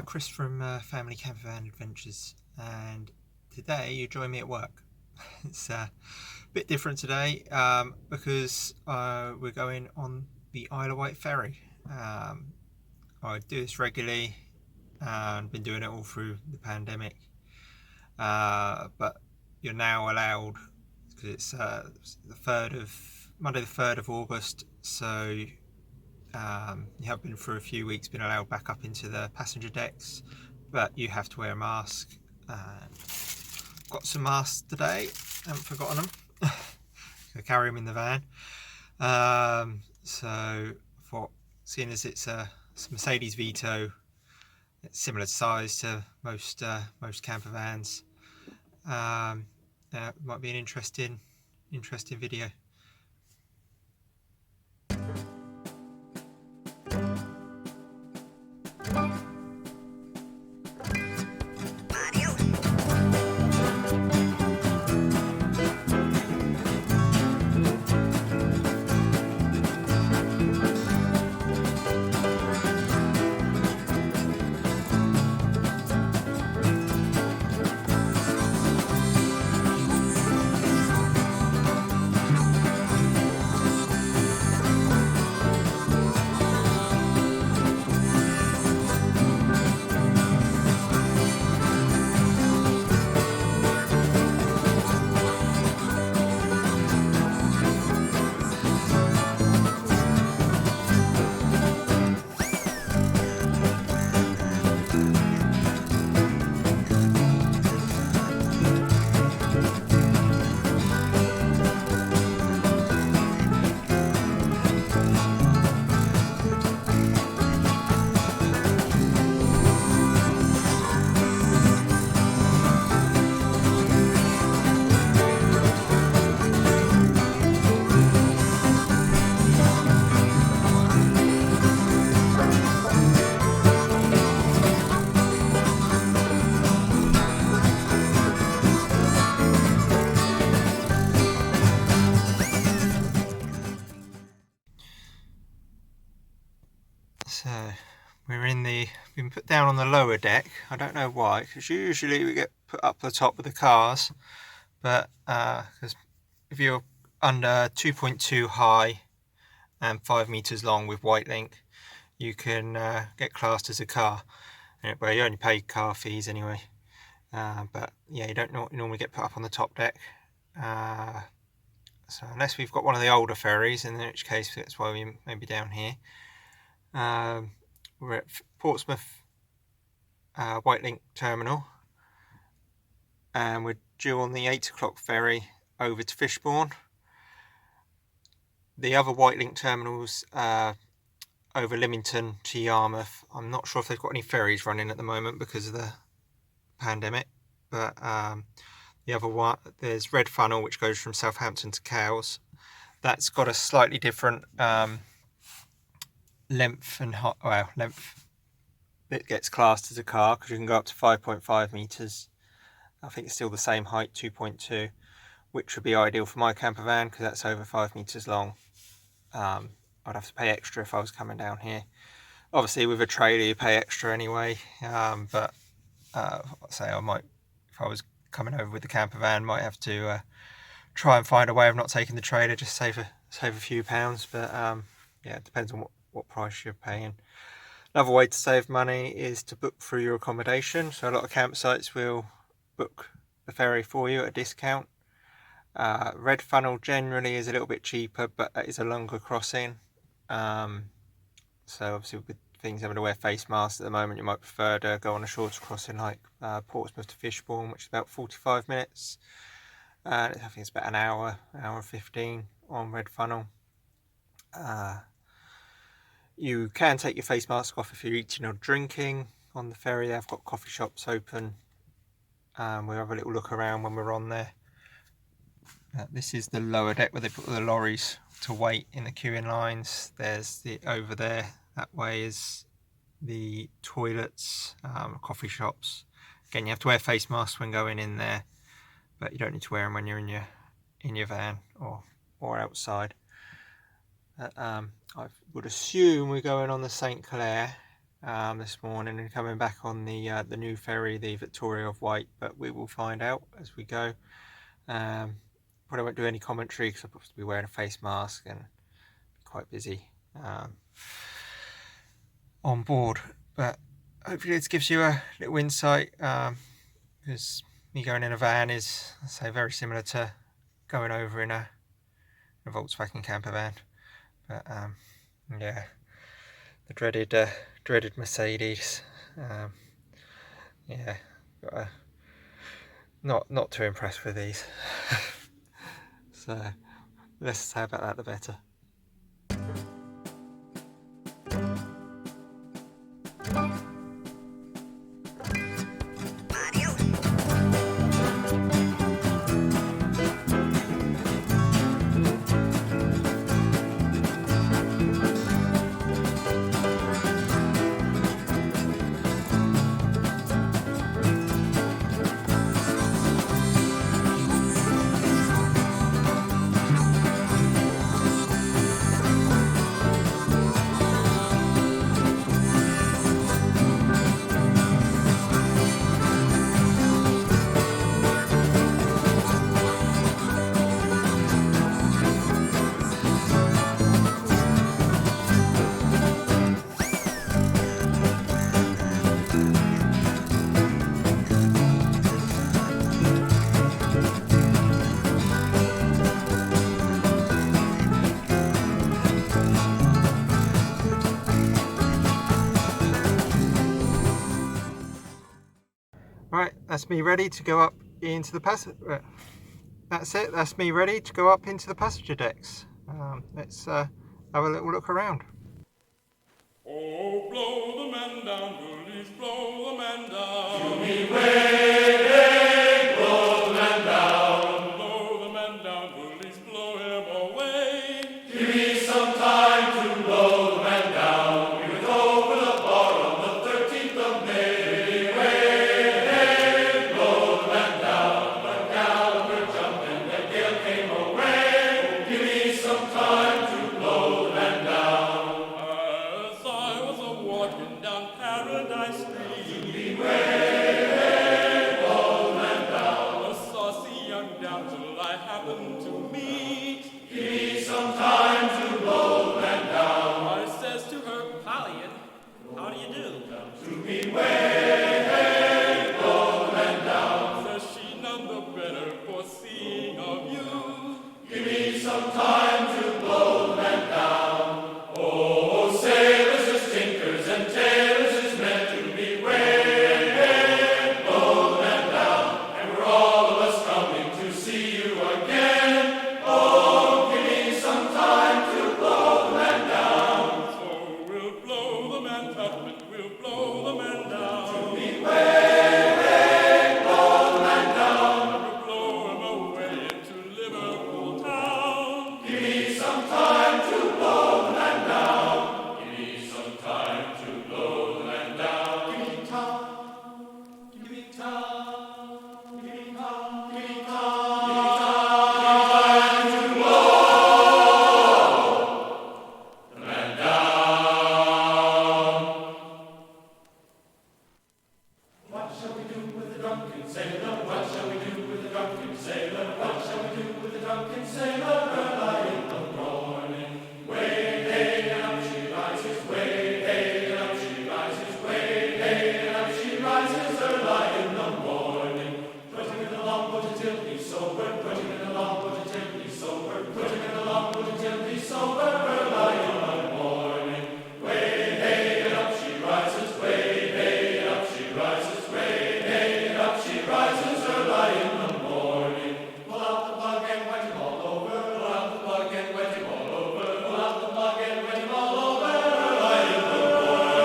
Chris from Family Campervan Adventures, and today you join me at work. It's a bit different today because we're going on the Isle of Wight ferry. I do this regularly and been doing it all through the pandemic, but you're now allowed because it's Monday the 3rd of August, so you have been for a few weeks been allowed back up into the passenger decks, but you have to wear a mask. Got some masks today, haven't forgotten them. I carry them in the van. So for seeing as it's a Mercedes Vito, it's similar size to most camper vans. Might be an interesting video. So we've been put down on the lower deck. I don't know why, because usually we get put up the top with the cars, but because if you're under 2.2 high and 5 meters long with Wightlink, you can get classed as a car. Well, you only pay car fees anyway, but yeah, you don't normally get put up on the top deck. So unless we've got one of the older ferries, in which case that's why we may be down here. We're at Portsmouth Wightlink terminal, and we're due on the 8 o'clock ferry over to Fishbourne. The other Wightlink terminals over Lymington to Yarmouth, I'm not sure if they've got any ferries running at the moment because of the pandemic, but the other one, there's Red Funnel, which goes from Southampton to Cowes. That's got a slightly different length it gets classed as a car because you can go up to 5.5 meters. I think it's still the same height, 2.2, which would be ideal for my camper van because that's over 5 meters long. I'd have to pay extra if I was coming down here. Obviously with a trailer you pay extra anyway, but say I might, if I was coming over with the camper van, might have to try and find a way of not taking the trailer, just save a few pounds. But yeah, it depends on what price you're paying. Another way to save money is to book through your accommodation. So a lot of campsites will book the ferry for you at a discount. Red Funnel generally is a little bit cheaper, but that is a longer crossing. So obviously with things having to wear face masks at the moment, you might prefer to go on a shorter crossing like Portsmouth to Fishbourne, which is about 45 minutes. I think it's about an hour 15 on Red Funnel. You can take your face mask off if you're eating or drinking on the ferry. They've got coffee shops open. We'll have a little look around when we're on there. This is the lower deck where they put the lorries to wait in the queuing lines. There's over there, that way is the toilets, coffee shops. Again, you have to wear face masks when going in there, but you don't need to wear them when you're in your van or outside. I would assume we're going on the St. Clair, this morning and coming back on the new ferry, the Victoria of Wight, but we will find out as we go. Probably won't do any commentary because I'll probably be wearing a face mask and be quite busy on board, but hopefully it gives you a little insight, because me going in a van is, I say, very similar to going over in a Volkswagen camper van. But yeah, the dreaded Mercedes. Yeah, not too impressed with these. So less to say about that, the better. Right, that's me ready to go up into the passenger. That's it. That's me ready to go up into the passenger decks. Let's have a little look around. Oh, blow the man down, bullies, blow the man down. To me way, blow the man down. Blow the man down, bullies, blow him away. Give me some time to blow the man down. We went over the bar on the 13th of May. Way, blow the man down. The galloper jumped and the gale came away. Give me some time to blow the man down. As I was a-walking down Paradise Street, beware, blow the man down. A saucy young damsel I happened to meet. Give me some time to blow the man down. I says to her, Pallion, how do you do? To me way, blow the man down. Says she, none the better for seeing of you. Give me some time to blow the man down. Oh, sailors as tinkers and tailors is meant to be way, blow the man down. And we're all of us coming to see you again. Oh, give me some time to blow the man down. So we'll blow the man Tupman, we'll blow the man down. To be way, blow the man down. We'll blow him away into Liverpool town. Give me some time to blow the man down. Give me some time to blow the man down. Give me time. Give me time. Give me time. Give me time. Give me time to blow the man down. What shall we do with the drunken sailor? What shall we do with the drunken sailor? What shall we do with the drunken sailor? Early in the morning. Way, hey, and up she rises. Way, hey, and up she rises. Way, hey, and up she rises. Early in the morning. Put him in the longboat until he's sober. Put him in the longboat until he's sober. Put him in the longboat until he's sober. Early in the morning. Way, hey, and up she rises. Way, hey, and up she rises. Way, hey, and up she rises. Early in the morning. Pull out the plug and wet him all over. Pull out the plug and wet him all over. Pull out the plug and wet him all over. Early in the morning.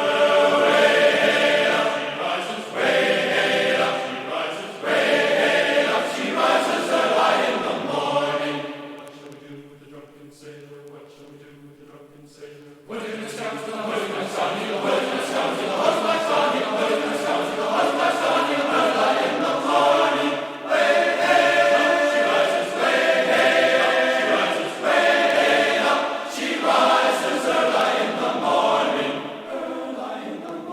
Way, hey, up she rises. Way, hey, up she rises. Way, hey, up she rises. Early in the morning. What shall we do with the drunken sailor? What shall we do with the drunken sailor? Put him in the scoundrel, put him in the scoundrel, put him in the scoundrel, put him in the scoundrel, put him in the scoundrel, put him in the scoundrel. Early in the morning. Way, hey, up she rises. Way, hey, up she rises. Way, hey, up she rises. Early in the morning. Early in the morning.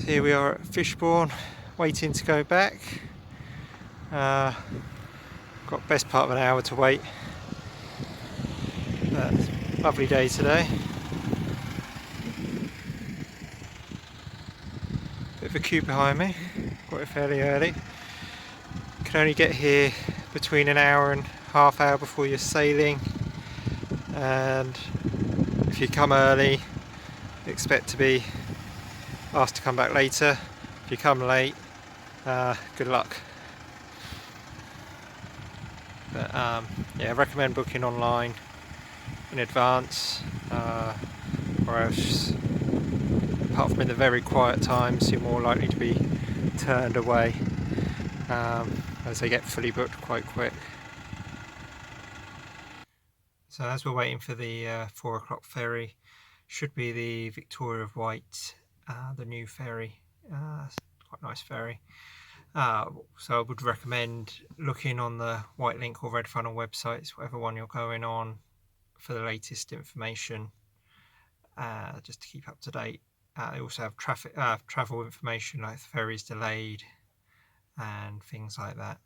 Here we are at Fishbourne, waiting to go back. Got best part of an hour to wait. Lovely day today. Bit of a queue behind me. Got it fairly early. Can only get here between an hour and half hour before you're sailing, and if you come early, expect to be asked to come back later. If you come late, good luck. But yeah, I recommend booking online in advance, or else, apart from in the very quiet times, you're more likely to be turned away, as they get fully booked quite quick. So as we're waiting for the 4 o'clock ferry, should be the Victoria of Wight, the new ferry, quite nice ferry. So I would recommend looking on the Wightlink or Red Funnel websites, whatever one you're going on, for the latest information, just to keep up to date. They also have travel information, like the ferry's delayed and things like that.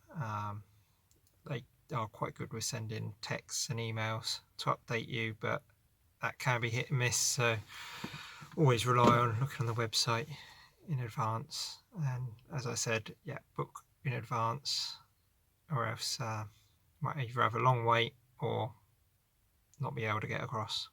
They are quite good with sending texts and emails to update you, but that can be hit and miss, so always rely on looking on the website in advance. And as I said, yeah, book in advance, or else might either have a long wait or not be able to get across.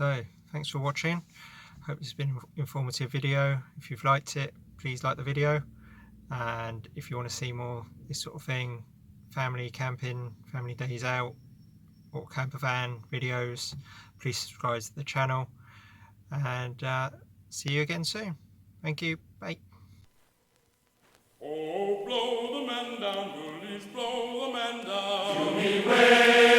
So thanks for watching. Hope this has been an informative video. If you've liked it, please like the video, and if you want to see more this sort of thing, family camping, family days out, or camper van videos, please subscribe to the channel, and see you again soon. Thank you. Bye. Oh, blow the man down, bullies, blow the man down.